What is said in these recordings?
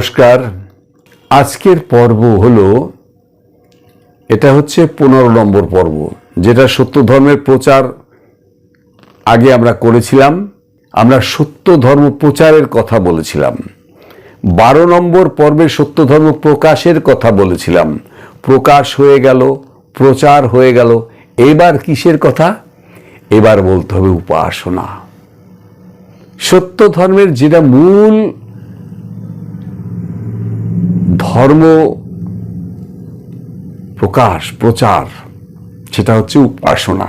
নমস্কার। আজকের পর্ব হলো, এটা হচ্ছে 15 নম্বর পর্ব, যেটা সত্য ধর্মের প্রচার আগে আমরা করেছিলাম। আমরা সত্য ধর্ম প্রচারের কথা বলেছিলাম। 12 নম্বর পর্বে সত্য ধর্ম প্রকাশের কথা বলেছিলাম। প্রকাশ হয়ে গেল, প্রচার হয়ে গেল। এবার কিসের কথা? এবার বলতে হবে উপাসনা। সত্য ধর্মের যেটা মূল ধর্ম প্রকাশ প্রচার, সেটা হচ্ছে উপাসনা।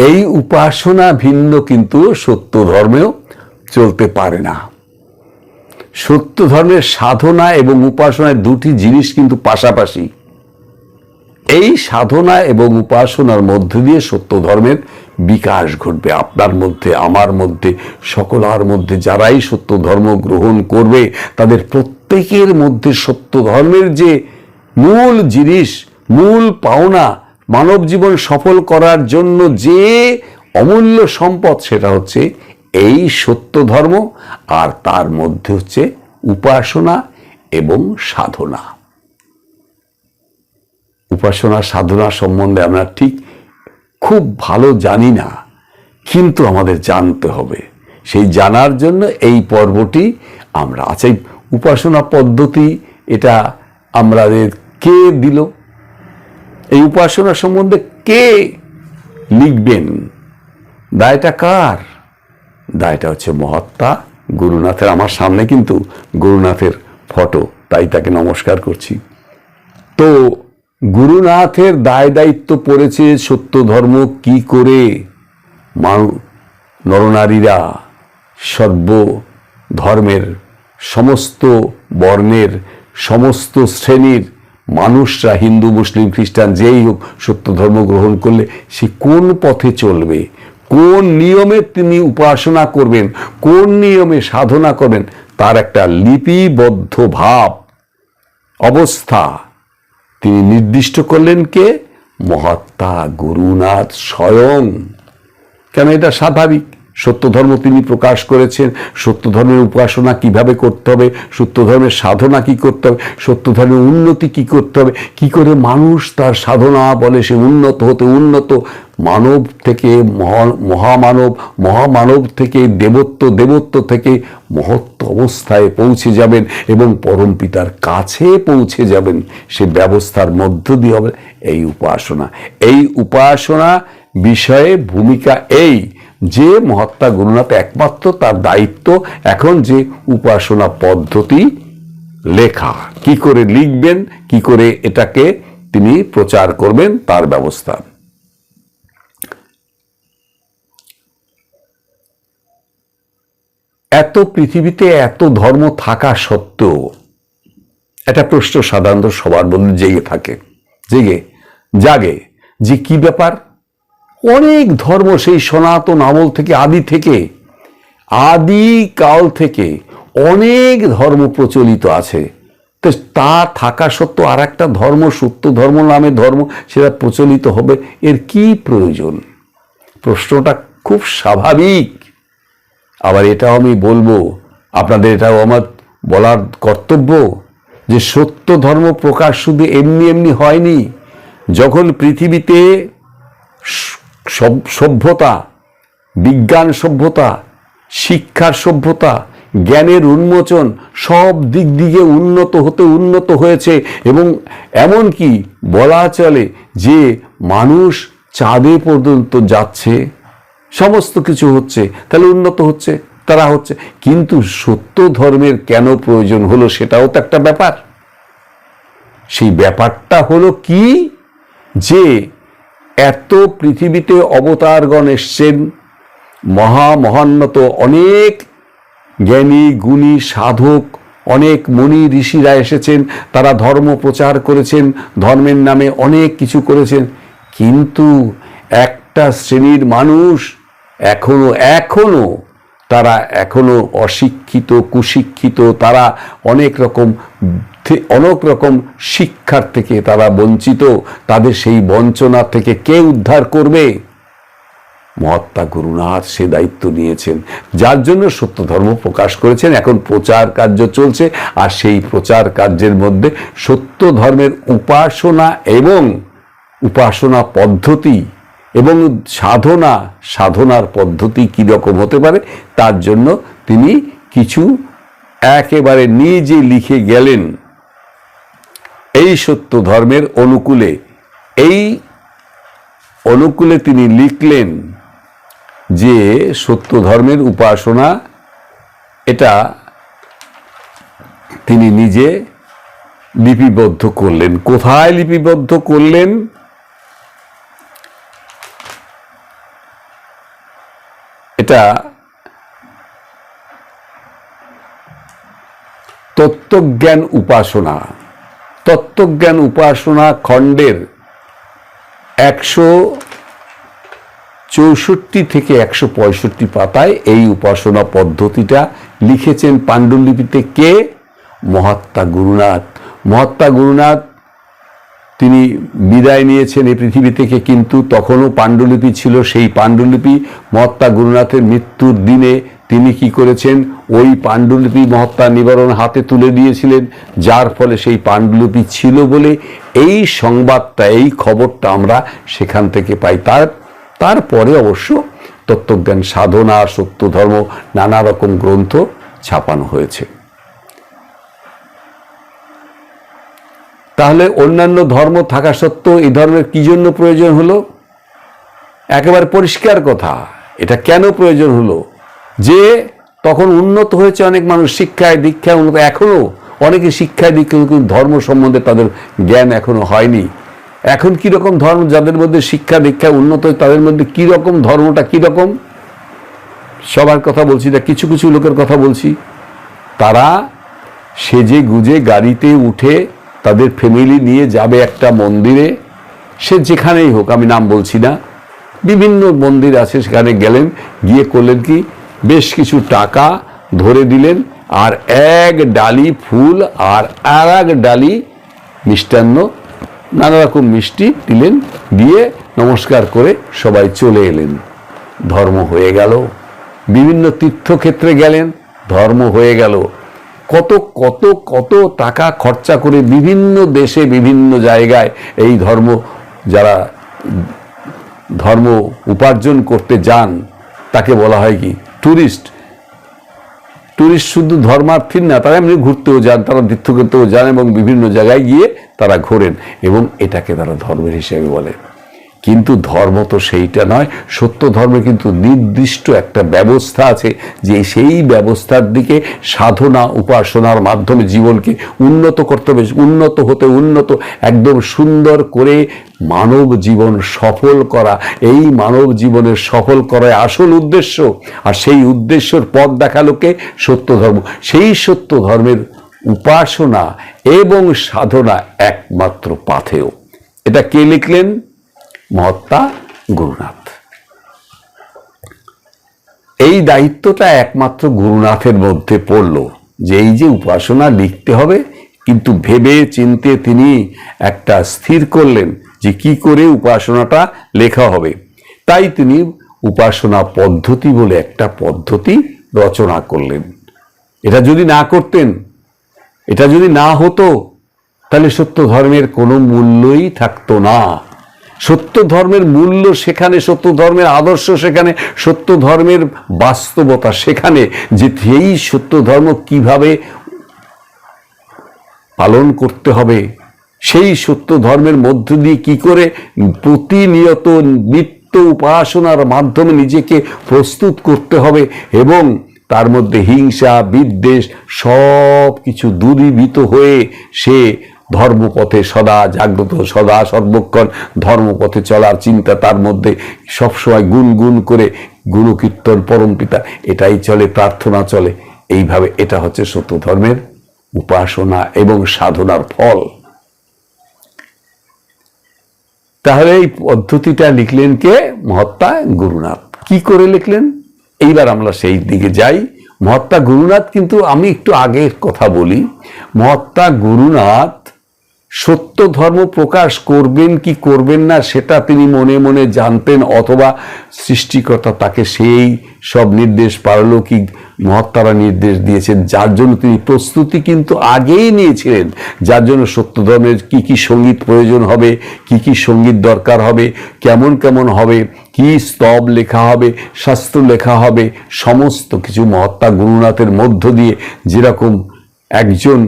এই উপাসনা ভিন্ন কিন্তু সত্য ধর্মেও চলতে পারে না। সত্য ধর্মের সাধনা এবং উপাসনায় দুটি জিনিস কিন্তু পাশাপাশি। এই সাধনা এবং উপাসনার মধ্যে দিয়ে সত্য ধর্মের বিকাশ ঘটবে। আপনার মধ্যে, আমার মধ্যে, সকলের মধ্যে যারাই সত্য ধর্ম গ্রহণ করবে, তাদের প্রত্যেকের মধ্যে সত্য ধর্মের যে মূল জিনিস, মূল পাওনা, মানব জীবন সফল করার জন্য যে অমূল্য সম্পদ, সেটা হচ্ছে এই সত্য ধর্ম। আর তার মধ্যে হচ্ছে উপাসনা এবং সাধনা। উপাসনা সাধনা সম্বন্ধে আমরা ঠিক খুব ভালো জানি না, কিন্তু আমাদের জানতে হবে। সেই জানার জন্য এই পর্বটি আমরা আছি। উপাসনা পদ্ধতি এটা আমাদের কে দিল? এই উপাসনা সম্বন্ধে কে লিখবেন? দায়টা কার? দায়টা হচ্ছে মহাত্মা গুরুনাথের। আমার সামনে কিন্তু গুরুনাথের ফটো, তাই তাকে নমস্কার করছি। তো গুরুনাথের দায় দায়িত্ব পড়েছে সত্য ধর্ম কি করে নরনারীরা, সর্ব ধর্মের, সমস্ত বর্ণের, সমস্ত শ্রেণীর মানুষরা, হিন্দু মুসলিম খ্রিস্টান যেই হোক, সত্য ধর্ম গ্রহণ করলে সে কোন পথে চলবে, কোন নিয়মে তিনি উপাসনা করবেন, কোন নিয়মে সাধনা করবেন, তার একটা লিপিবদ্ধ ভাব অবস্থা তিনি নির্দিষ্ট করলেন কে? মহাত্মা গুরুনাথ স্বয়ং। কেন? এটা স্বাভাবিক। সত্য ধর্ম তিনি প্রকাশ করেছেন। সত্য ধর্মের উপাসনা কিভাবে করতে হবে, সত্য ধর্মের সাধনা কি করতে হবে, সত্য ধর্মের উন্নতি কি করতে হবে, কি করে মানুষ তার সাধনা বলে সে উন্নত হতে, উন্নত মানব থেকে মহামানব, মহামানব থেকে দেবত্ব, দেবত্ব থেকে মহত্ব অবস্থায় পৌঁছে যাবেন এবং পরম পিতার কাছে পৌঁছে যাবেন, সে ব্যবস্থার মধ্য দিয়ে হবে এই উপাসনা। এই উপাসনা বিষয়ে ভূমিকা এই যে মহাত্মা গুরুনাথ একমাত্র তার দায়িত্ব এখন যে উপাসনা পদ্ধতি লেখা, কি করে লিখবেন, কি করে এটাকে তিনি প্রচার করবেন, তার ব্যবস্থা। এত পৃথিবীতে এত ধর্ম থাকা সত্ত্বেও একটা প্রশ্ন সাধারণত সবার মধ্যে জেগে থাকে, জাগে যে কি ব্যাপার? অনেক ধর্ম সেই সনাতন আমল থেকে, আদি কাল থেকে অনেক ধর্ম প্রচলিত আছে। তো তা থাকা সত্ত্বেও আর একটা ধর্ম, সত্য ধর্ম নামে ধর্ম, সেটা প্রচলিত হবে, এর কি প্রয়োজন? প্রশ্নটা খুব স্বাভাবিক। আবার এটাও আমি বলবো, আপনাদের এটাও আমার বলার কর্তব্য, যে সত্য ধর্ম প্রকাশ শুধু এমনি এমনি হয়নি। যখন পৃথিবীতে সভ্যতা, বিজ্ঞান সভ্যতা, শিক্ষার সভ্যতা, জ্ঞানের উন্মোচন, সব দিক দিকে উন্নত হয়েছে, এবং এমনকি বলা চলে যে মানুষ চাঁদে পর্যন্ত যাচ্ছে, সমস্ত কিছু হচ্ছে, তাহলে উন্নত হচ্ছে, তারা হচ্ছে। কিন্তু সত্য ধর্মের কেন প্রয়োজন হলো, সেটাও তো একটা ব্যাপার। সেই ব্যাপারটা হলো কি, যে এত পৃথিবীতে অবতারগণ এসছেন, মহান্নত অনেক জ্ঞানী গুণী সাধক, অনেক মুনি ঋষিরা এসেছেন, তারা ধর্ম প্রচার করেছেন, ধর্মের নামে অনেক কিছু করেছেন। কিন্তু একটা শ্রেণীর মানুষ তারা এখনো অশিক্ষিত, কুশিক্ষিত, তারা অনেক রকম শিক্ষার থেকে তারা বঞ্চিত। তাদের সেই বঞ্চনা থেকে কে উদ্ধার করবে? মহাত্মা গুরুনাথ সে দায়িত্ব নিয়েছেন, যার জন্য সত্য ধর্ম প্রকাশ করেছেন। এখন প্রচার কার্য চলছে, আর সেই প্রচার কার্যের মধ্যে সত্য ধর্মের উপাসনা এবং উপাসনা পদ্ধতি এবং সাধনার পদ্ধতি কীরকম হতে পারে তার জন্য তিনি কিছু একেবারে নিজে লিখে গেলেন। এই সত্য ধর্মের অনুকূলে তিনি লিখলেন যে সত্য ধর্মের উপাসনা এটা তিনি নিজে লিপিবদ্ধ করলেন। কোথায় লিপিবদ্ধ করলেন? এটা তত্ত্বজ্ঞান উপাসনা খণ্ডের 164 থেকে 165 পাতায় এই উপাসনা পদ্ধতিটা লিখেছেন পাণ্ডুলিপিতে। কে? মহাত্মা গুরুনাথ তিনি বিদায় নিয়েছেন এই পৃথিবী থেকে, কিন্তু তখনও পাণ্ডুলিপি ছিল। সেই পাণ্ডুলিপি মহাত্মা গুরুনাথের মৃত্যুর দিনে তিনি কি করেছেন, ওই পাণ্ডুলিপি মহাত্মা নিবারণ হাতে তুলে দিয়েছিলেন, যার ফলে সেই পাণ্ডুলিপি ছিল বলে এই সংবাদটা, এই খবরটা আমরা সেখান থেকে পাই। তারপরে অবশ্য তত্ত্বজ্ঞান, সাধনা, সত্য ধর্ম, নানা রকম গ্রন্থ ছাপানো হয়েছে। তাহলে অন্যান্য ধর্ম থাকা সত্ত্বেও এই ধর্মের কি জন্য প্রয়োজন হলো? একেবারে পরিষ্কার কথা, এটা কেন প্রয়োজন হলো? যে তখন উন্নত হয়েছে অনেক মানুষ, শিক্ষায় দীক্ষায় উন্নত, এখনো অনেকে শিক্ষায় দীক্ষা, কিন্তু ধর্ম সম্বন্ধে তাদের জ্ঞান এখনো হয়নি। এখন কিরকম ধর্ম, যাদের মধ্যে শিক্ষা দীক্ষায় উন্নত হয় তাদের মধ্যে কিরকম ধর্মটা কিরকম, সবার কথা বলছি না, কিছু কিছু লোকের কথা বলছি। তারা সেজে গুজে গাড়িতে উঠে তাদের ফ্যামিলি নিয়ে যাবে একটা মন্দিরে, সে যেখানেই হোক, আমি নাম বলছি না, বিভিন্ন মন্দির আছে, সেখানে গেলেন, গিয়ে করলেন কি, বেশ কিছু টাকা ধরে দিলেন, আর এক ডালি ফুল আর এক ডালি মিষ্টান্ন, নানা রকম মিষ্টি দিলেন, দিয়ে নমস্কার করে সবাই চলে এলেন। ধর্ম হয়ে গেল। বিভিন্ন তীর্থক্ষেত্রে গেলেন, ধর্ম হয়ে গেল। কত কত কত টাকা খরচা করে বিভিন্ন দেশে বিভিন্ন জায়গায় এই যারা ধর্ম উপার্জন করতে যান তাকে বলা হয় কি টুরিস্ট। শুধু ধর্মার্থী না, তারা এমনি ঘুরতেও যান, তারা তীর্থ করতেও যান এবং বিভিন্ন জায়গায় গিয়ে তারা ঘোরেন, এবং এটাকে তারা ধর্মের হিসেবে বলে। কিন্তু ধর্ম তো সেইটা নয়। সত্য ধর্মে কিন্তু নির্দিষ্ট একটা ব্যবস্থা আছে, যে সেই ব্যবস্থার দিকে সাধনা উপাসনার মাধ্যমে জীবনকে উন্নত করতে হবে, উন্নত একদম সুন্দর করে মানব জীবন সফল করা। এই মানব জীবনের সফল করাই আসল উদ্দেশ্য, আর সেই উদ্দেশ্যের পথ দেখালোকে সত্য ধর্ম। সেই সত্য ধর্মের উপাসনা এবং সাধনা একমাত্র পাথেয়। এটা কে লিখলেন? মহাত্মা গুরুনাথ। এই দায়িত্বটা একমাত্র গুরুনাথের মধ্যে পড়ল, যে এই যে উপাসনা লিখতে হবে, কিন্তু ভেবে চিন্তে তিনি একটা স্থির করলেন যে কি করে উপাসনাটা লেখা হবে। তাই তিনি উপাসনা পদ্ধতি বলে একটা পদ্ধতি রচনা করলেন। এটা যদি না করতেন, এটা যদি না হতো, তাহলে সত্য ধর্মের কোনো মূল্যই থাকতো না। সত্য ধর্মের মূল্য সেখানে, সত্য ধর্মের আদর্শ সেখানে, সত্য ধর্মের বাস্তবতা সেখানে, যে এই সত্য ধর্ম কিভাবে পালন করতে হবে, সেই সত্য ধর্মের মধ্য দিয়ে কি করে প্রতিনিয়ত নিত্য উপাসনার মাধ্যমে নিজেকে প্রস্তুত করতে হবে, এবং তার মধ্যে হিংসা বিদ্বেষ সব কিছু দূরীভূত হয়ে সে ধর্মপথে সদা জাগ্রত, সদা সর্বক্ষণ ধর্মপথে চলার চিন্তা তার মধ্যে সবসময় গুনগুন করে, গুণকীর্তন, পরমপিতা এটাই চলে, প্রার্থনা চলে। এইভাবে এটা হচ্ছে সত্য ধর্মের উপাসনা এবং সাধনার ফল। তাহলে এই পদ্ধতিটা লিখলেন কে? মহাত্মা গুরুনাথ। কি করে লিখলেন? এইবার আমরা সেই দিকে যাই। মহাত্মা গুরুনাথ, কিন্তু আমি একটু আগের কথা বলি। মহাত্মা গুরুনাথ সত্য ধর্ম প্রকাশ করবেন কি করবেন না সেটা তিনি মনে মনে জানতেন, অথবা সৃষ্টিকর্তা তাকে সেই সব নির্দেশ পারলৌকিক মহাত্মারা নির্দেশ দিয়েছেন, যার জন্য তিনি প্রস্তুতি কিন্তু আগেই নিয়েছিলেন, যার জন্য সত্য ধর্মের কি কি সঙ্গীত প্রয়োজন হবে, কি কি সঙ্গীত দরকার হবে, কেমন কেমন হবে, কি স্তব লেখা হবে, শাস্ত্র লেখা হবে, সমস্ত কিছু মহাত্মা গুরুনাথের মধ্য দিয়ে যেরকম একজন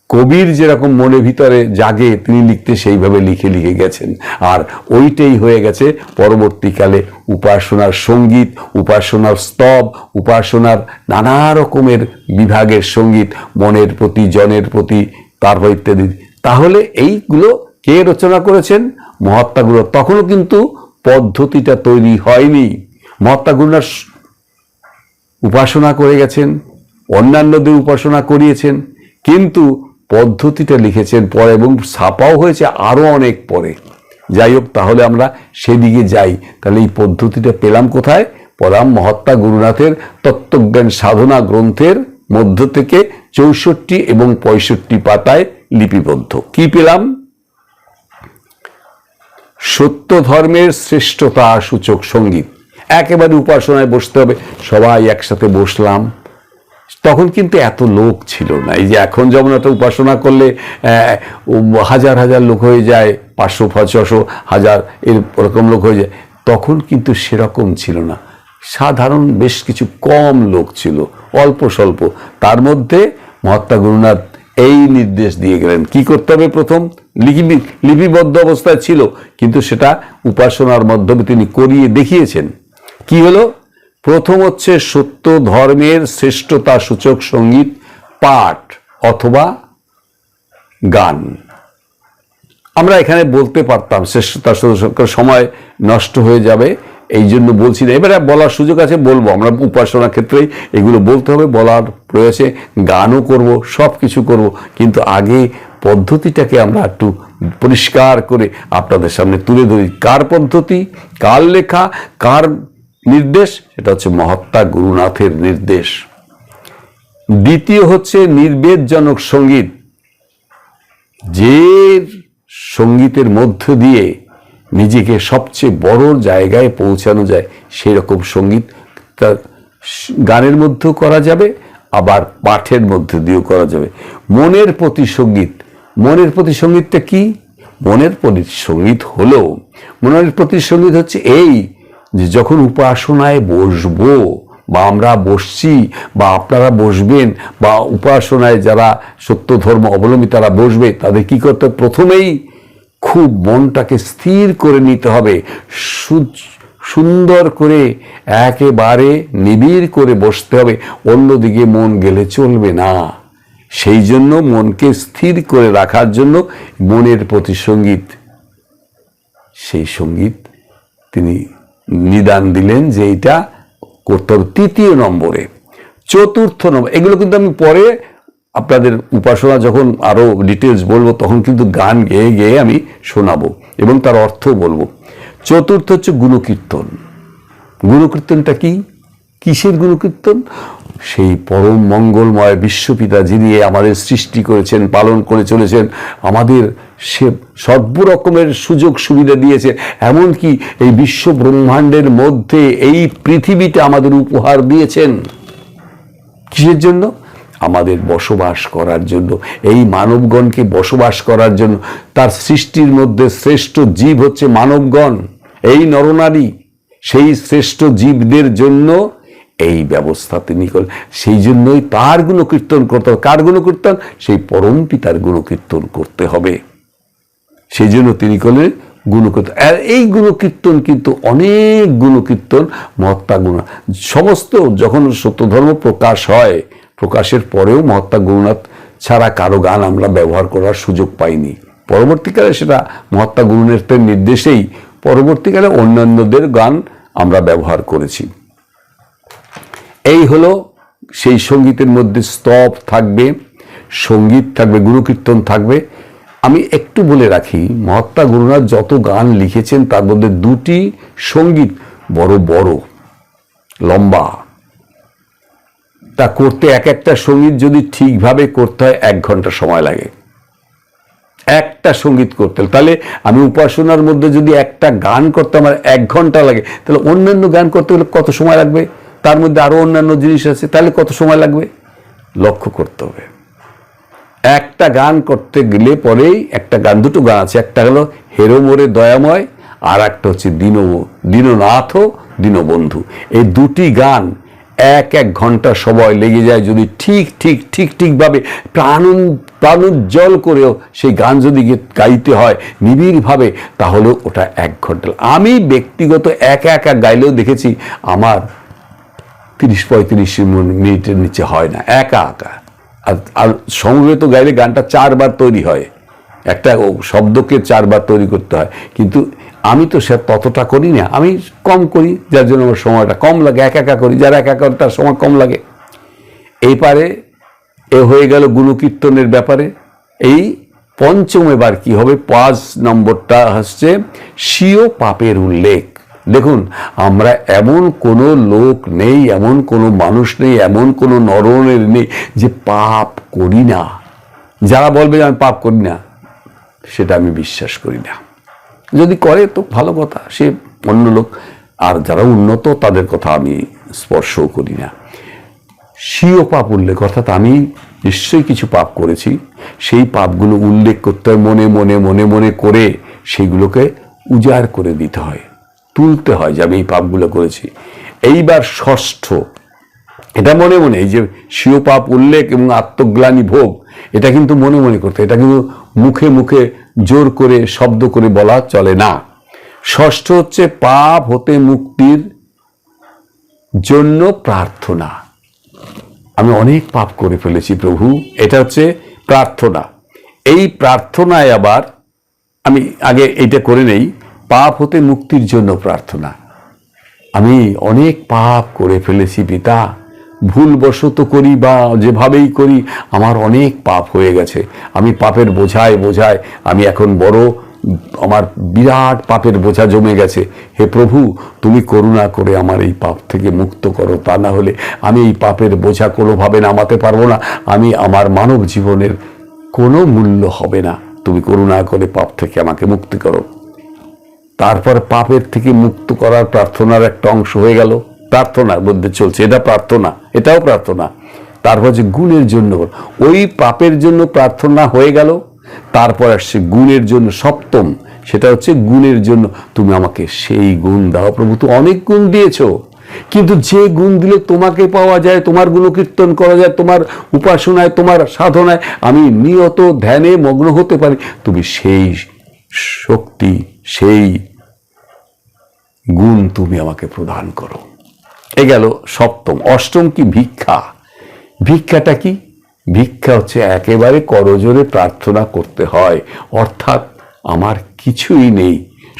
কবির যেরকম মনে ভিতরে জাগে তিনি লিখতে সেইভাবে লিখে লিখে গেছেন। আর ওইটাই হয়ে গেছে পরবর্তীকালে উপাসনার সঙ্গীত, উপাসনার স্তব, উপাসনার নানা রকমের বিভাগের সঙ্গীত, মনের প্রতি, জনের প্রতি, তারপর ইত্যাদি। তাহলে এইগুলো কে রচনা করেছেন? মহাত্মা গুরু। তখনও কিন্তু পদ্ধতিটা তৈরি হয়নি। মহাত্মা গুরুনাথ উপাসনা করে গেছেন, অন্যান্যদের উপাসনা করিয়েছেন, কিন্তু পদ্ধতিটা লিখেছেন পরে এবং ছাপাও হয়েছে আরো অনেক পরে। যাই হোক, তাহলে আমরা সেদিকে যাই। তাহলে এই পদ্ধতিটা পেলাম কোথায়? পেলাম মহাত্মা গুরুনাথের তত্ত্বজ্ঞান সাধনা গ্রন্থের মধ্য থেকে 64 এবং 65 পাতায় লিপিবদ্ধ। কি পেলাম? সত্য ধর্মের শ্রেষ্ঠতা সূচক সঙ্গীত। একেবারে উপাসনায় বসতে হবে, সবাই একসাথে বসলাম। তখন কিন্তু এত লোক ছিল না। এই যে এখন যেমন একটা উপাসনা করলে হাজার হাজার লোক হয়ে যায়, 500, 600, 1000 এরকম লোক হয়ে যায়, তখন কিন্তু সেরকম ছিল না। সাধারণ বেশ কিছু কম লোক ছিল, অল্প স্বল্প। তার মধ্যে মহাত্মা গুরুনাথ এই নির্দেশ দিয়ে গেলেন কি করতে হবে। প্রথম লিপিবদ্ধ অবস্থায় ছিল, কিন্তু সেটা উপাসনার মাধ্যমে তিনি করিয়ে দেখিয়েছেন। কি হলো? প্রথম হচ্ছে সত্য ধর্মের শ্রেষ্ঠতা সূচক সঙ্গীত পাঠ অথবা গান। আমরা এখানে বলতে পারতাম শ্রেষ্ঠতা সূচক, সময় নষ্ট হয়ে যাবে, এই জন্য বলছি না। এবারে বলার সুযোগ আছে, বলবো। আমরা উপাসনার ক্ষেত্রেই এগুলো বলতে হবে, বলার প্রয়োজনে গানও করব, সব কিছু করব, কিন্তু আগে পদ্ধতিটাকে আমরা একটু পরিষ্কার করে আপনাদের সামনে তুলে ধরি। কার পদ্ধতি, কার লেখা, কার নির্দেশ? সেটা হচ্ছে মহাত্মা গুরুনাথের নির্দেশ। দ্বিতীয় হচ্ছে নির্বেদজনক সঙ্গীত, যে সঙ্গীতের মধ্য দিয়ে নিজেকে সবচেয়ে বড় জায়গায় পৌঁছানো যায়, সেই রকম সঙ্গীত গানের মধ্যেও করা যাবে, আবার পাঠের মধ্যে দিয়েও করা যাবে। মনের প্রতি সঙ্গীত। মনের প্রতি সঙ্গীতটা কি? মনের প্রতি সঙ্গীত হলো, মনের প্রতি সঙ্গীত হচ্ছে এই যে যখন উপাসনায় বসবো, বা আমরা বসছি, বা আপনারা বসবেন, বা উপাসনায় যারা সত্য ধর্ম অবলম্বী তারা বসবে, তাদের কি করতে হবে? প্রথমেই খুব মনটাকে স্থির করে নিতে হবে, সুন্দর করে একেবারে নিবিড় করে বসতে হবে, অন্যদিকে মন গেলে চলবে না। সেই জন্য মনকে স্থির করে রাখার জন্য মনের প্রতি সঙ্গীত, সেই সঙ্গীত তিনি নিদান দিলেন যে এটা করতে হবে 3 নম্বরে। 4 নম্বর, এগুলো কিন্তু আমি পরে আপনাদের উপাসনা যখন আরো ডিটেলস বলবো তখন কিন্তু গান গেয়ে গেয়ে আমি শোনাবো এবং তার অর্থ বলবো। 4 হচ্ছে গুণকীর্তন। গুণকীর্তনটা কি? কিসের গুণকীর্তন? সেই পরম মঙ্গলময় বিশ্বপিতা যিনি আমাদের সৃষ্টি করেছেন, পালন করে চলেছেন, আমাদের সে সর্ব রকমের সুযোগ সুবিধা দিয়েছে, এমনকি এই বিশ্ব ব্রহ্মাণ্ডের মধ্যে এই পৃথিবীটা আমাদের উপহার দিয়েছেন। কিসের জন্য? আমাদের বসবাস করার জন্য, এই মানবগণকে বসবাস করার জন্য। তার সৃষ্টির মধ্যে শ্রেষ্ঠ জীব হচ্ছে মানবগণ, এই নরনারী। সেই শ্রেষ্ঠ জীবদের জন্য এই ব্যবস্থা তিনি করেন। সেই জন্যই তার গুণকীর্তন করতে হবে। কার গুণকীর্তন? সেই পরম পিতার গুণকীর্তন করতে হবে। সেই জন্য তিনি করলেন গুণকীর্তন। আর এই গুণকীর্তন কিন্তু অনেক গুণকীর্তন মহাত্মা গুরুনাথ সমস্ত যখন সত্যধর্ম প্রকাশ হয়, প্রকাশের পরেও মহাত্মা গুরুনাথ ছাড়া কারো গান আমরা ব্যবহার করার সুযোগ পাইনি। পরবর্তীকালে সেটা মহাত্মা গুরুনাথের নির্দেশেই পরবর্তীকালে অন্যান্যদের গান আমরা ব্যবহার করেছি। এই হলো সেই সঙ্গীতের মধ্যে স্তব থাকবে, সঙ্গীত থাকবে, গুণকীর্তন থাকবে। আমি একটু বলে রাখি, মহাত্মা গুরুনাথ যত গান লিখেছেন তার মধ্যে 2টি সঙ্গীত বড় বড় লম্বা। তা করতে একটা সঙ্গীত যদি ঠিকভাবে করতে হয় 1 ঘন্টা সময় লাগে। একটা একটা সঙ্গীত করতে, তাহলে আমি উপাসনার মধ্যে যদি একটা গান করতে আমার 1 ঘন্টা লাগে, তাহলে অন্যান্য গান করতে গেলে কত সময় লাগবে? তার মধ্যে আরো অন্যান্য জিনিস আছে, তাহলে কত সময় লাগবে? লক্ষ্য করতে হবে। একটা গান করতে গেলে পরেই একটা গান, দুটো গান আছে, একটা হলো হেরো মোরে দয়াময়, আর একটা হচ্ছে দীননাথ দীনবন্ধু। এই দুটি গান 1 ঘন্টা সময় লেগে যায় যদি ঠিকভাবে প্রাণোজ্জ্বল করেও সেই গান যদি গাইতে হয় নিবিড়ভাবে, তাহলে ওটা 1 ঘন্টা। আমি ব্যক্তিগত একা গাইলেও দেখেছি আমার 30-35 মিনিটের নিচে হয় না, একা। আর সমবেত গাইলে গানটা 4 বার তৈরি হয়, একটা শব্দকে 4 বার তৈরি করতে হয়। কিন্তু আমি তো সে ততটা করি না, আমি কম করি, যার জন্য আমার সময়টা কম লাগে। একা করি, যারা একা করে তার সময় কম লাগে। এই পারে এ হয়ে গেল গুণকীর্তনের ব্যাপারে। এই পঞ্চম এবার কি হবে? 5 নম্বরটা হচ্ছে স্বীয় পাপের উল্লেখ। দেখুন, আমরা এমন কোনো লোক নেই, এমন কোনো মানুষ নেই, এমন কোনো নরনের নেই যে পাপ করি না। যারা বলবে আমি পাপ করি না, সেটা আমি বিশ্বাস করি না। যদি করে তো ভালো কথা, সে অন্য লোক। আর যারা উন্নত তাদের কথা আমি স্পর্শও করি না। স্বীয় পাপ উল্লেখ, অর্থাৎ আমি নিশ্চয়ই কিছু পাপ করেছি, সেই পাপগুলো উল্লেখ করতে হয়, মনে করে সেইগুলোকে উজাড় করে দিতে হয়, তুলতে হয় যে আমি এই পাপগুলো করেছি। এইবার ষষ্ঠ, এটা মনে এই যে স্বীয় পাপ উল্লেখ এবং আত্মগ্লানি ভোগ, এটা কিন্তু মনে করতে, এটা কিন্তু মুখে জোর করে শব্দ করে বলা চলে না। ষষ্ঠ হচ্ছে পাপ হতে মুক্তির জন্য প্রার্থনা। আমি অনেক পাপ করে ফেলেছি প্রভু, এটা হচ্ছে প্রার্থনা। এই প্রার্থনায় আবার আমি আগে এইটা করে নেই, পাপ হতে মুক্তির জন্য প্রার্থনা। আমি অনেক পাপ করে ফেলেছি পিতা, ভুলবশত করি বা যেভাবেই করি আমার অনেক পাপ হয়ে গেছে। আমি পাপের বোঝায় আমি এখন বড়, আমার বিরাট পাপের বোঝা জমে গেছে। হে প্রভু, তুমি করুণা করে আমার এই পাপ থেকে মুক্ত করো, তা না হলে আমি এই পাপের বোঝা কোনোভাবে নামাতে পারবো না। আমি আমার মানব জীবনের কোনো মূল্য হবে না। তুমি করুণা করে পাপ থেকে আমাকে মুক্তি করো। তারপর পাপের থেকে মুক্ত করার প্রার্থনার একটা অংশ হয়ে গেল, প্রার্থনার মধ্যে চলছে, এটা প্রার্থনা, এটাও প্রার্থনা। তারপর যে গুণের জন্য, ওই পাপের জন্য প্রার্থনা হয়ে গেল, তারপর আসছে গুণের জন্য সপ্তম, সেটা হচ্ছে গুণের জন্য তুমি আমাকে সেই গুণ দাও প্রভু। তো অনেক গুণ দিয়েছো, কিন্তু যে গুণ দিলে তোমাকে পাওয়া যায়, তোমার গুণকীর্তন করা যায়, তোমার উপাসনায়, তোমার সাধনায় আমি নিয়ত ধ্যানে মগ্ন হতে পারি, তুমি সেই শক্তি, সেই গুণ তুমি আমাকে প্রদান করো। এ গেল সপ্তম। অষ্টম কি? ভিক্ষা। ভিক্ষাটা কি? ভিক্ষা হচ্ছে একেবারে করজোরে প্রার্থনা করতে হয়, অর্থাৎ আমার কিছুই নেই,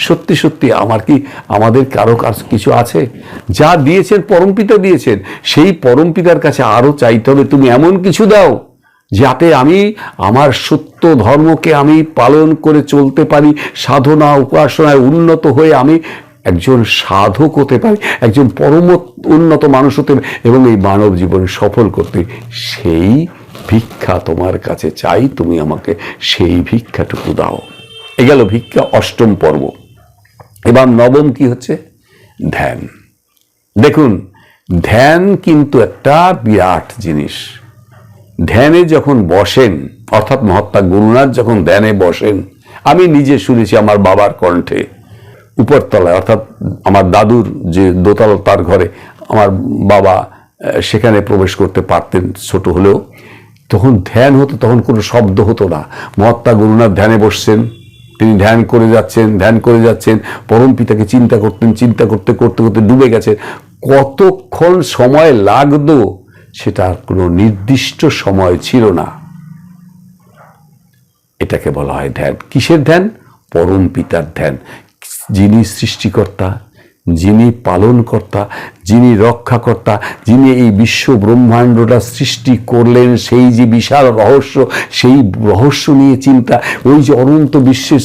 সত্যি আমার কি, আমাদের কারো কিছু আছে? যা দিয়েছেন পরমপিতা দিয়েছেন, সেই পরমপিতার কাছে আরো চাইতে হবে, তুমি এমন কিছু দাও যাতে আমি আমার সত্য ধর্মকে আমি পালন করে চলতে পারি, সাধনা উপাসনায় উন্নত হয়ে আমি একজন সাধক হতে পারি, একজন পরম উন্নত মানুষ হতে পারি, এবং এই মানব জীবন সফল করতে। সেই ভিক্ষা তোমার কাছে চাই, তুমি আমাকে সেই ভিক্ষাটুকু দাও। এ গেল ভিক্ষা, অষ্টম পর্ব। এবার নবম কি হচ্ছে? ধ্যান। দেখুন, ধ্যান কিন্তু একটা বিরাট জিনিস। ধ্যানে যখন বসেন, অর্থাৎ মহাত্মা গুরুনাথ যখন ধ্যানে বসেন, আমি নিজে শুনেছি আমার বাবার কণ্ঠে, উপরতলায়, অর্থাৎ আমার দাদুর যে দোতলা, তার ঘরে আমার বাবা সেখানে প্রবেশ করতে পারতেন ছোট হলেও। তখন ধ্যান হতো, তখন কোনো শব্দ হতো না। মহাত্মা গুরুনাথ ধ্যানে বসছেন, তিনি ধ্যান করে যাচ্ছেন, পরম পিতাকে চিন্তা করতে ডুবে গেছেন। কতক্ষণ সময় লাগতো সেটার কোনো নির্দিষ্ট সময় ছিল না। এটাকে বলা হয় ধ্যান। কিসের ধ্যান? পরম পিতার ধ্যান। যিনি সৃষ্টিকর্তা, যিনি পালনকর্তা, যিনি রক্ষাকর্তা, যিনি এই বিশ্ব ব্রহ্মাণ্ডটা সৃষ্টি করলেন, সেই যে বিশাল রহস্য, সেই রহস্য নিয়ে চিন্তা। ওই যে অনন্ত বিশ্বে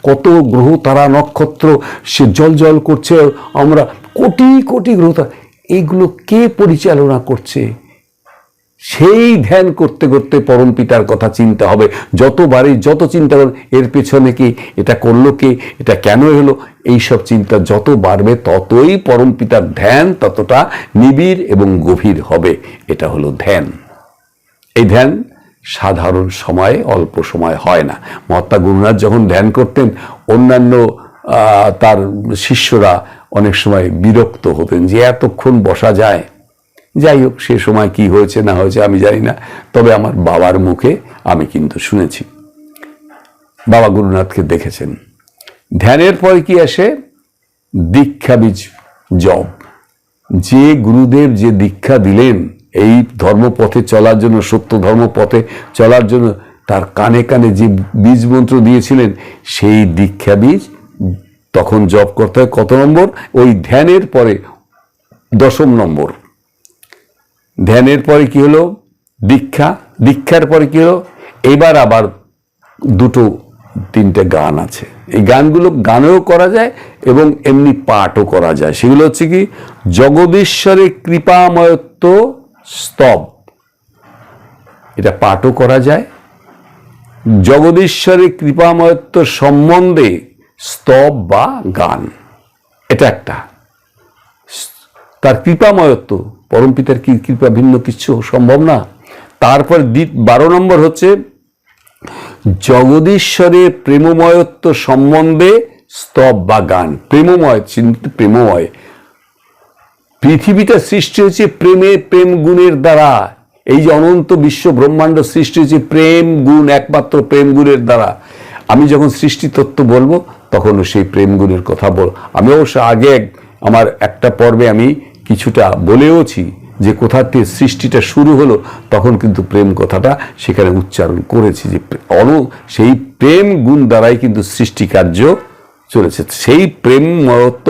কত গ্রহ তারা নক্ষত্র সে জ্বলজ্বল করছে, আমরা কোটি কোটি গ্রহ, এইগুলো কে পরিচালনা করছে? সেই ধ্যান করতে করতে পরম পিতার কথা চিন্তা হবে। যতবারই যত চিন্তা করুন, এর পেছনে কি, এটা করলো কে, এটা কেন হলো, এইসব চিন্তা যত বাড়বে ততই পরম পিতার ধ্যান ততটা নিবিড় এবং গভীর হবে। এটা হলো ধ্যান। এই ধ্যান সাধারণ সময়ে, অল্প সময় হয় না। মহাত্মা গুরুনাথ যখন ধ্যান করতেন, অন্যান্য তার শিষ্যরা অনেক সময় বিরক্ত হতেন যে এতক্ষণ বসা যায়। যাই হোক, সে সময় কি হয়েছে না হয়েছে আমি জানি না, তবে আমার বাবার মুখে আমি কিন্তু শুনেছি। বাবা গুরুনাথকে দেখেছেন। ধ্যানের পরে কি আসে? দীক্ষাবীজ জপ। যে গুরুদেব যে দীক্ষা দিলেন এই ধর্মপথে চলার জন্য, সত্য ধর্মপথে চলার জন্য, তার কানে কানে যে বীজ মন্ত্র দিয়েছিলেন, সেই দীক্ষা বীজ তখন জপ করতে হয়। কত নম্বর? ওই ধ্যানের পরে 10ম নম্বর। ধ্যানের পরে কি হলো? দীক্ষা। দীক্ষার পরে কি হলো? এবার আবার 2-3টে গান আছে। এই গানগুলো গানেও করা যায় এবং এমনি পাঠও করা যায়। সেগুলো হচ্ছে কি? জগদীশ্বরের কৃপাময়ত্ব স্তব, এটা পাঠও করা যায়। জগদীশ্বরের কৃপাময়ত্ব সম্বন্ধে স্তব বা গান, এটা একটা। তার কৃপাময়ত্ব, পরমপিতার কি কৃপা, ভিন্ন কিছু সম্ভব না। তারপর 12 নম্বর হচ্ছে জগদীশ্বরের প্রেমময়ত্ব সম্বন্ধে স্তব বা গান। প্রেমময়, চিন্তিত প্রেমময়। পৃথিবীটা সৃষ্টি হয়েছে প্রেম গুণের দ্বারা। এই যে অনন্ত বিশ্ব ব্রহ্মাণ্ড সৃষ্টি হয়েছে প্রেম গুণ, একমাত্র প্রেম গুণের দ্বারা। আমি যখন সৃষ্টি তত্ত্ব বলবো তখন সেই প্রেম গুণের কথা বল। আমি অবশ্য আগে আমার একটা পর্বে আমি কিছুটা বলেওছি যে কোথা থেকে সৃষ্টিটা শুরু হলো, তখন কিন্তু প্রেম কথাটা সেখানে উচ্চারণ করেছি যে সেই প্রেম গুণ দ্বারাই কিন্তু সৃষ্টি কার্য চলেছে। সেই প্রেমময়ত্ব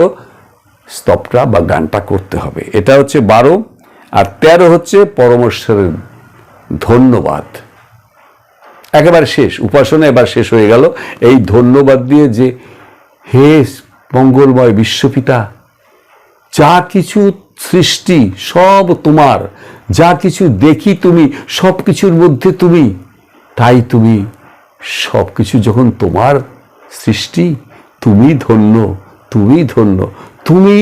স্তবটা বা গানটা করতে হবে। এটা হচ্ছে 12। আর 13 হচ্ছে পরমেশ্বরের ধন্যবাদ। একেবারে শেষ, উপাসনা এবার শেষ হয়ে গেল এই ধন্যবাদ দিয়ে, যে হে মঙ্গলময় বিশ্বপিতা, যা কিছু সৃষ্টি সব তোমার, যা কিছু দেখি তুমি, সব কিছুর মধ্যে তুমি, তাই তুমি সব কিছু যখন তোমার সৃষ্টি, তুমি ধন্য, তুমি ধন্য, তুমি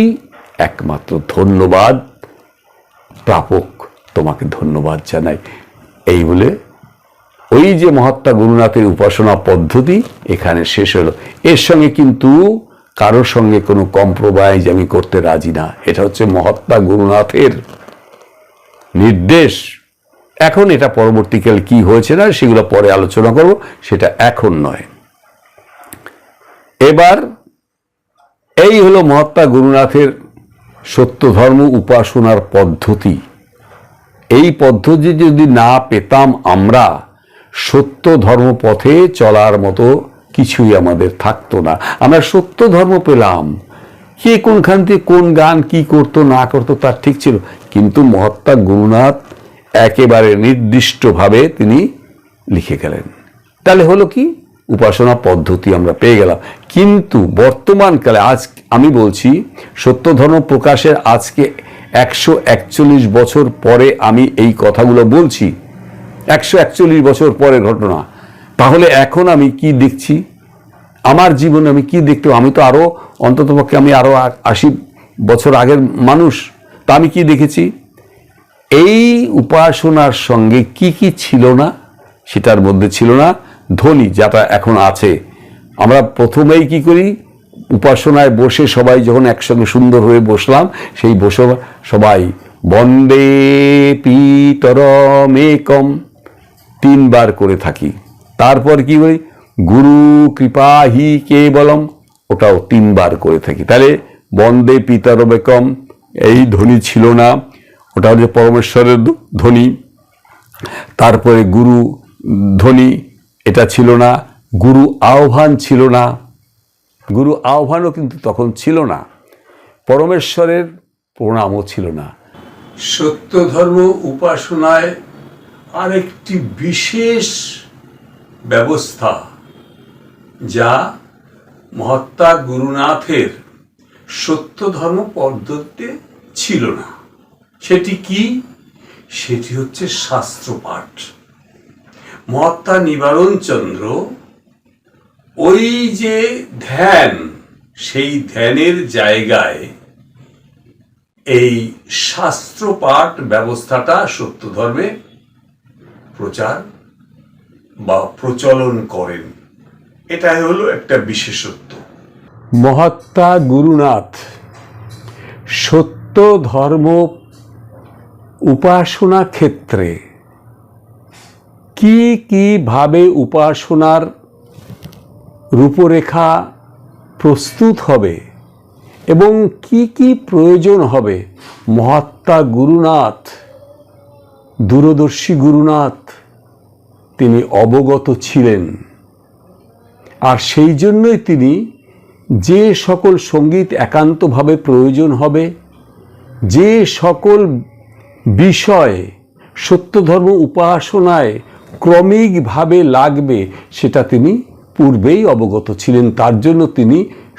একমাত্র ধন্যবাদ প্রাপক, তোমাকে ধন্যবাদ জানাই। এই বলে ওই যে মহাত্মা গুরুনাথের উপাসনা পদ্ধতি এখানে শেষ হলো। এর সঙ্গে কিন্তু কারোর সঙ্গে কোনো কম্প্রোমাইজ আমি করতে রাজি না। এটা হচ্ছে মহাত্মা গুরুনাথের নির্দেশ। এখন এটা পরবর্তীকাল কি হয়েছে না সেগুলো পরে আলোচনা করব, সেটা এখন নয়। এবার এই হলো মহাত্মা গুরুনাথের সত্য ধর্ম উপাসনার পদ্ধতি। এই পদ্ধতি যদি না পেতাম আমরা, সত্য ধর্ম পথে চলার মতো কিছুই আমাদের থাকতো না। আমরা সত্য ধর্ম পেলাম, কে কোনখান থেকে কোন গান কি করতো না করতো তার ঠিক ছিল, কিন্তু মহাত্মা গুরুনাথ একেবারে নির্দিষ্টভাবে তিনি লিখে গেলেন। তাহলে হলো কি? উপাসনা পদ্ধতি আমরা পেয়ে গেলাম। কিন্তু বর্তমানকালে আজ আমি বলছি, সত্য ধর্ম প্রকাশের আজকে 141 বছর পরে আমি এই কথাগুলো বলছি, 141 বছর পরে ঘটনা। তাহলে এখন আমি কি দেখছি? আমার জীবনে আমি কি দেখতে? আমি তো আরো অন্ততপক্ষে আমি আরো 80 বছর আগের মানুষ। তা আমি কি দেখেছি? এই উপাসনার সঙ্গে কি কি ছিল না, সেটার মধ্যে ছিল না ধ্বনি, যেটা এখন আছে। আমরা প্রথমেই কি করি? উপাসনায় বসে সবাই যখন একসঙ্গে সুন্দর হয়ে বসলাম, সেই বসে সবাই বন্দে পিতরমেকম 3 বার করে থাকি। তারপর কি করি? গুরু কৃপা হি কেবলম, ওটাও 3 বার করে থাকি। তাহলে বন্দে পিতরমেকম এই ধ্বনি ছিল না, ওটা হচ্ছে পরমেশ্বরের ধ্বনি। তারপরে গুরু ধ্বনি, এটা ছিল না। গুরু আহ্বান ছিল না, গুরু আহ্বানও কিন্তু তখন ছিল না। পরমেশ্বরের প্রণামও ছিল না। সত্য ধর্ম উপাসনায় আরেকটি বিশেষ ব্যবস্থা, যা মহাত্মা গুরুনাথের সত্য ধর্ম পদ্ধতিতে ছিল না। সেটি কি? সেটি হচ্ছে শাস্ত্রপাঠ। মহাত্মা নিবারণ চন্দ্র ওই যে ধ্যান, সেই ধ্যানের জায়গায় এই শাস্ত্রপাঠ ব্যবস্থাটা সত্য ধর্মে প্রচার বা প্রচলন করেন। এটাই হলো একটা বিশেষত্ব। মহাত্মা গুরুনাথ সত্য ধর্ম উপাসনা ক্ষেত্রে কিভাবে উপাসনার রূপরেখা প্রস্তুত হবে এবং কি প্রয়োজন হবে, মহাত্মা গুরুনাথ, দূরদর্শী গুরুনাথ তিনি অবগত ছিলেন। আর সেই জন্যই তিনি যে সকল সঙ্গীত একান্তভাবে প্রয়োজন হবে, যে সকল বিষয় সত্য ধর্ম উপাসনায় ক্রমিকভাবে লাগবে, সেটা তিনি পূর্বেই অবগত ছিলেন। তার জন্য তিনি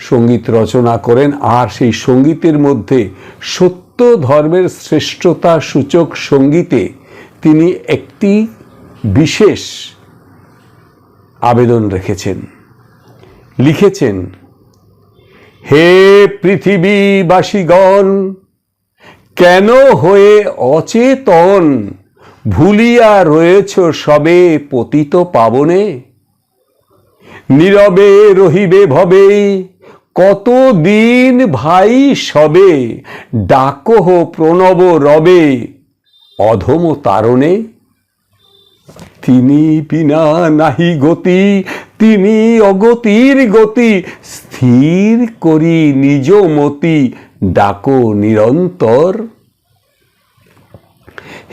সঙ্গীত রচনা করেন। আর সেই সঙ্গীতের মধ্যে সত্য ধর্মের শ্রেষ্ঠতা সূচক সঙ্গীতে তিনি একটি বিশেষ আবেদন রেখেছেন, লিখেছেন, হে পৃথিবীবাসীগণ, কেন হয়ে অচেতন ভুলিয়া রয়েছ সবে পতিত পাবনে? নীরবে রহিবে ভবে কতদিন ভাই সবে, ডাকহ প্রণব রবে অধম তারণে? তিনি বিনা নাহি গতি, তিনি অগতির গতি, স্থির করি নিজ মতি ডাকো নিরন্তর।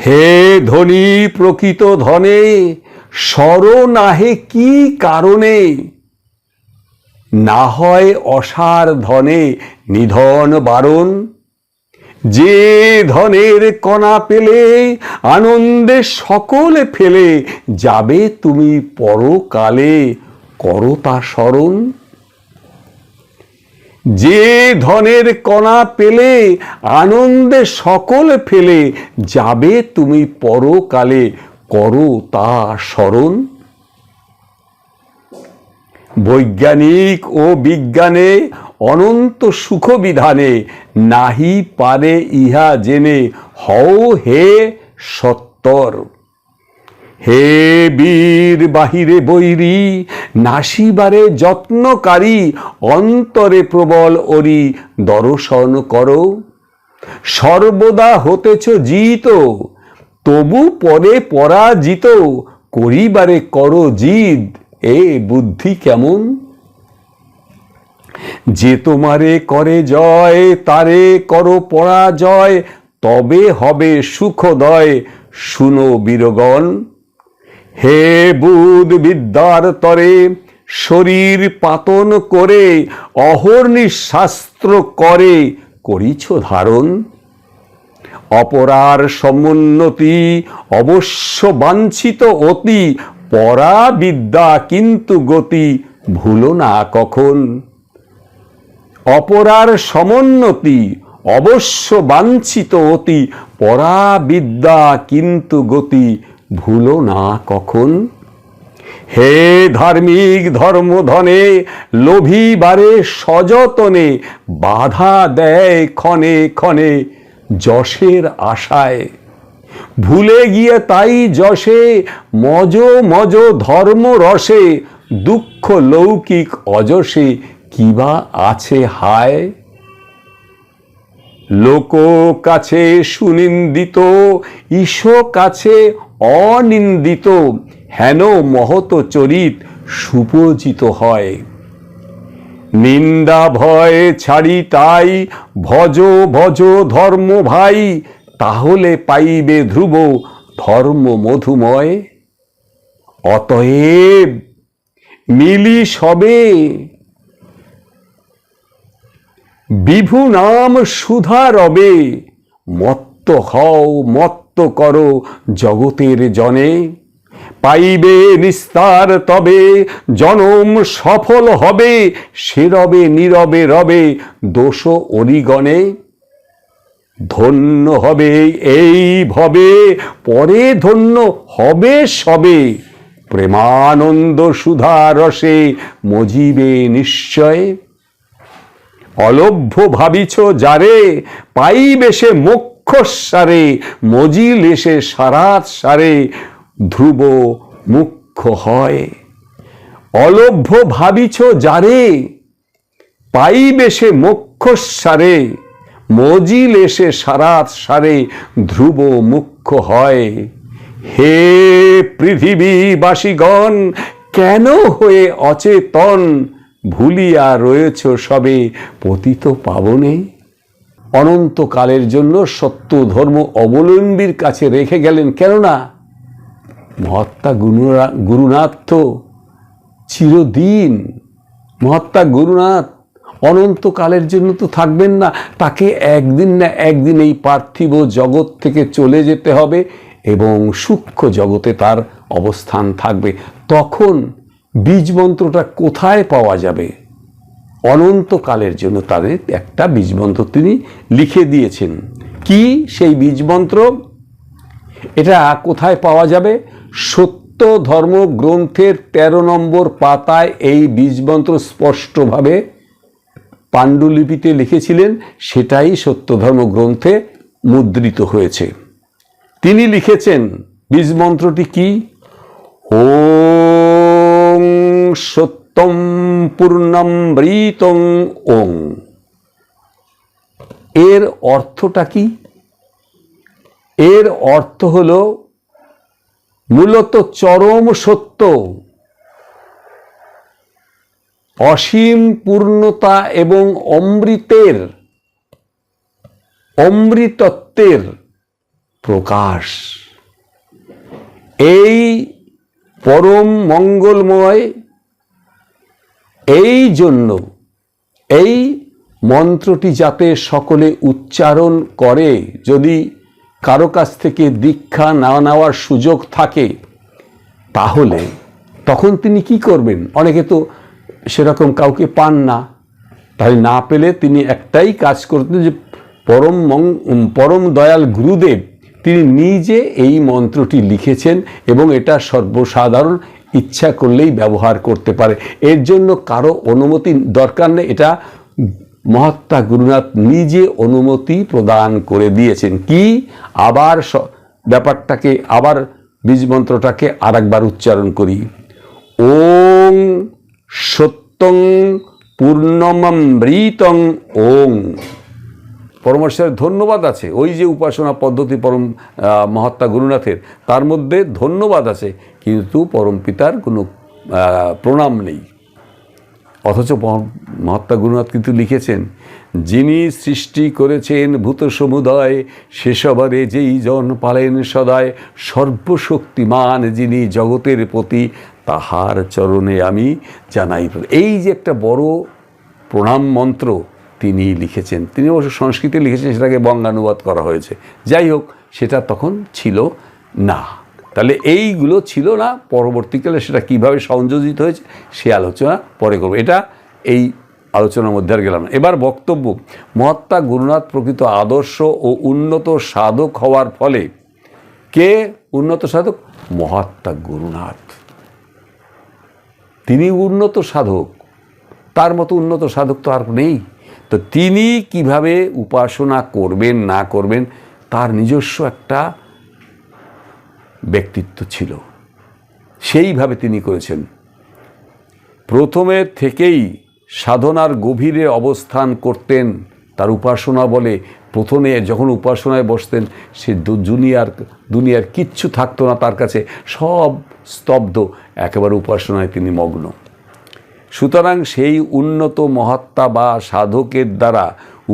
হে ধনী প্রকৃত ধনে, স্বর নাহে কি কারণে? না হয় অসার ধনে নিধন বারণ। যে ধনের কণা পেলে আনন্দে সকলে ফেলে, যাবে তুমি পরকালে করো তা স্মরণ। যে ধনের কণা পেলে আনন্দে সকলে ফেলে, যাবে তুমি পরকালে করো তা স্মরণ। বৈজ্ঞানিক ও বিজ্ঞানে অনন্ত সুখ বিধানে, নাহি পারে ইহা জেনে হও হে সত্তর। হে বীর বাহিরে বৈরী, নাসিবারে যত্নকারী, অন্তরে প্রবল অরি দর্শন করো। সর্বদা হতেছ জিত, তবু পরে পরাজিত, করিবারে করো জিদ এ বুদ্ধি কেমন? যে তোমারে করে জয়, তারে করো পরাজয়, তবে হবে সুখদয় শুনো বীরগণ। হে বুধ বিদ্যার তরে শরীর পাতন করে, অহর্নি শাস্ত্র করে করিছ ধারণ। অপরার সমুন্নতি অবশ্য বাঞ্ছিত অতি, পরা বিদ্যা কিন্তু গতি ভুলো না কখন। অপরার সমুন্নতি অবশ্য বাঞ্ছিত অতি, পরা বিদ্যা কিন্তু গতি ভুলো না কখন। হে ধার্মিক ধর্মধনে লোভিবারে সযতনে, বাধা দেয় ক্ষণে ক্ষণে যশের আশায়। ভুলে গিয়ে তাই যশে মজ মজ ধর্ম রসে, দুঃখ লৌকিক অযশে কিবা আছে হায়। লোক কাছে সুনিন্দিত, ঈশ কাছে অনিন্দিত, হেন মহত চরিত সুপজিত হয়। নিন্দা ভয় ছাড়ি তাই ভজ ভজ ধর্ম ভাই, তাহলে পাইবে ধ্রুব ধর্ম মধুময়। অতএব মিলি সবে বিভু নাম সুধা রবে, মত্ত হও মত্ত করো জগতের জনে। পাইবে নিস্তার তবে জনম সফল হবে, সে রবে নীরবে রবে দোষ অরিগণে। ধন্য হবে এই ভবে, পরে ধন্য হবে সবে, প্রেমানন্দ সুধা রসে মজিবে নিশ্চয়। অলভ্য ভাবিছ যারে, পাইবে সে মোক্ষ সারে, মজিলে সে সারাত সারে, ধ্রুব মুখ্য হয়। অলভ্য ভাবিছ যারে, পাইবে সে মোক্ষ সারে, মজিলে সে সারাত সারে, ধ্রুব মুখ্য হয়। হে পৃথিবীবাসীগণ, কেন হয়ে অচেতন, ভুলিয়া রয়েছ সবে পতিত পাবনে। অনন্তকালের জন্য সত্য ধর্ম অবলম্বীর কাছে রেখে গেলেন, কেননা মহাত্মা গুরুনাথ তো চিরদিন, মহাত্মা গুরুনাথ অনন্তকালের জন্য তো থাকবেন না, তাকে একদিন না একদিন এই পার্থিব জগৎ থেকে চলে যেতে হবে এবং সূক্ষ্ম জগতে তার অবস্থান থাকবে। তখন বীজ মন্ত্রটা কোথায় পাওয়া যাবে? অনন্তকালের জন্য তাদের একটা বীজ মন্ত্র তিনি লিখে দিয়েছেন। কি সেই বীজ মন্ত্র? এটা কোথায় পাওয়া যাবে? সত্য ধর্ম গ্রন্থের 13 নম্বর পাতায় এই বীজ মন্ত্র স্পষ্টভাবে পাণ্ডুলিপিতে লিখেছিলেন, সেটাই সত্য ধর্ম গ্রন্থে মুদ্রিত হয়েছে। তিনি লিখেছেন বীজ মন্ত্রটি কি? ওং সত্যম পূর্ণমৃতং ওং। এর অর্থটা কি? এর অর্থ হলো মূলত চরম সত্য, অসীম পূর্ণতা এবং অমৃতত্বের প্রকাশ। এই পরম মঙ্গলময়, এই জন্য এই মন্ত্রটি যাতে সকলে উচ্চারণ করে, যদি কারো কাছ থেকে দীক্ষা না নেওয়ার সুযোগ থাকে তাহলে তখন তিনি কি করবেন? অনেকে তো সেরকম কাউকে পান না, তাই না পেলে তিনি একটাই কাজ করতেন, যে পরম দয়াল গুরুদেব তিনি নিজে এই মন্ত্রটি লিখেছেন এবং এটা সর্বসাধারণ ইচ্ছা করলেই ব্যবহার করতে পারে। এর জন্য কারো অনুমতি দরকার নেই, এটা মহাত্মা গুরুনাথ নিজে অনুমতি প্রদান করে দিয়েছেন। কি? আবার ব্যাপারটাকে, আবার বীজ মন্ত্রটাকে আরেকবার উচ্চারণ করি। ওং সত্যং পূর্ণমৃতং ওং। পরমেশ্বরের ধন্যবাদ আছে, ওই যে উপাসনা পদ্ধতি পরম মহাত্মা গুরুনাথের, তার মধ্যে ধন্যবাদ আছে, কিন্তু পরম পিতার কোনো প্রণাম নেই। অথচ মহাত্মা গুরুনাথ কিন্তু লিখেছেন, যিনি সৃষ্টি করেছেন ভূত সমুদয়, সেসবারে যেই জন পালেন সদায়, সর্বশক্তিমান যিনি জগতের পতি, তাহার চরণে আমি জানাই। এই যে একটা বড় প্রণাম মন্ত্র তিনি লিখেছেন, তিনি অবশ্য সংস্কৃতে লিখেছেন, সেটাকে বঙ্গানুবাদ করা হয়েছে। যাই হোক, সেটা তখন ছিল না। তাহলে এইগুলো ছিল না, পরবর্তীকালে সেটা কিভাবে সংযোজিত হয়েছে সে আলোচনা পরে করব। এটা এই আলোচনার মধ্যে আর গেলাম না। এবার বক্তব্য, মহাত্মা গুরুনাথ প্রকৃত আদর্শ ও উন্নত সাধক হওয়ার ফলে, কে উন্নত সাধক? মহাত্মা গুরুনাথ। তিনি উন্নত সাধক, তার মতো উন্নত সাধক তো আর নেই। তো তিনি কিভাবে উপাসনা করবেন না করবেন তার নিজস্ব একটা ব্যক্তিত্ব ছিল, সেইভাবে তিনি করেছেন। প্রথমে থেকেই সাধনার গভীরে অবস্থান করতেন। তার উপাসনা বলে, প্রথমে যখন উপাসনায় বসতেন, সে দুনিয়ার কিচ্ছু থাকতো না তার কাছে, সব স্তব্ধ, একেবারে উপাসনায় তিনি মগ্ন। সুতরাং সেই উন্নত মহাত্মা বা সাধকের দ্বারা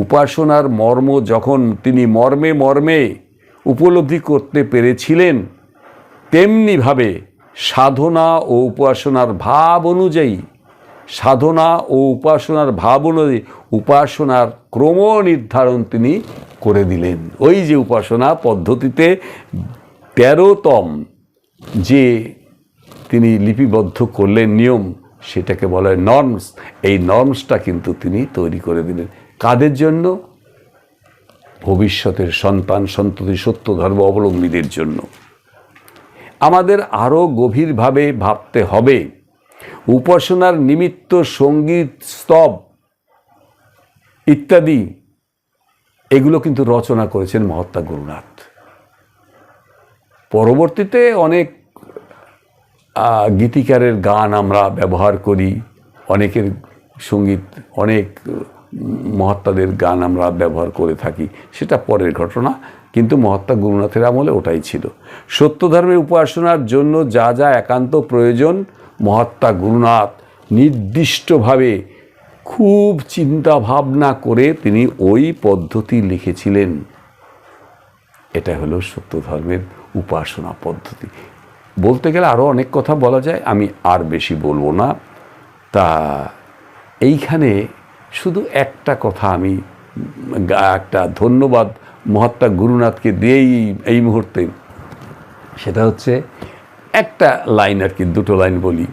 উপাসনার মর্ম যখন তিনি মর্মে মর্মে উপলব্ধি করতে পেরেছিলেন, তেমনিভাবে সাধনা ও উপাসনার ভাব অনুযায়ী উপাসনার ক্রম নির্ধারণ তিনি করে দিলেন। ওই যে উপাসনা পদ্ধতিতে 13তম যে তিনি লিপিবদ্ধ করলেন নিয়ম, সেটাকে বলা হয় নর্মস। এই নর্মসটা কিন্তু তিনি তৈরি করে দিলেন। কাদের জন্য? ভবিষ্যতের সন্তান সন্ততি সত্য ধর্ম অবলম্বীদের জন্য। আমাদের আরও গভীরভাবে ভাবতে হবে, উপাসনার নিমিত্ত সঙ্গীত, স্তব ইত্যাদি এগুলো কিন্তু রচনা করেছেন মহাত্মা গুরুনাথ। পরবর্তীতে অনেক গীতিকারের গান আমরা ব্যবহার করি, অনেকের সঙ্গীত, অনেক মহাত্মাদের গান আমরা ব্যবহার করে থাকি, সেটা পরের ঘটনা, কিন্তু মহাত্মা গুরুনাথের আমলে ওটাই ছিল। সত্য ধর্মের উপাসনার জন্য যা যা একান্ত প্রয়োজন মহাত্মা গুরুনাথ নির্দিষ্টভাবে খুব চিন্তা ভাবনা করে তিনি ওই পদ্ধতি লিখেছিলেন। এটা হলো সত্য ধর্মের উপাসনা পদ্ধতি। বলতে গেলে আরও অনেক কথা বলা যায়, আমি আর বেশি বলবো না। তা এইখানে শুধু একটা কথা আমি একটা ধন্যবাদ মহাত্মা গুরুনাথকে দিয়েই এই মুহূর্তে, সেটা হচ্ছে একটা লাইন আর কি, দুটো লাইন বলি।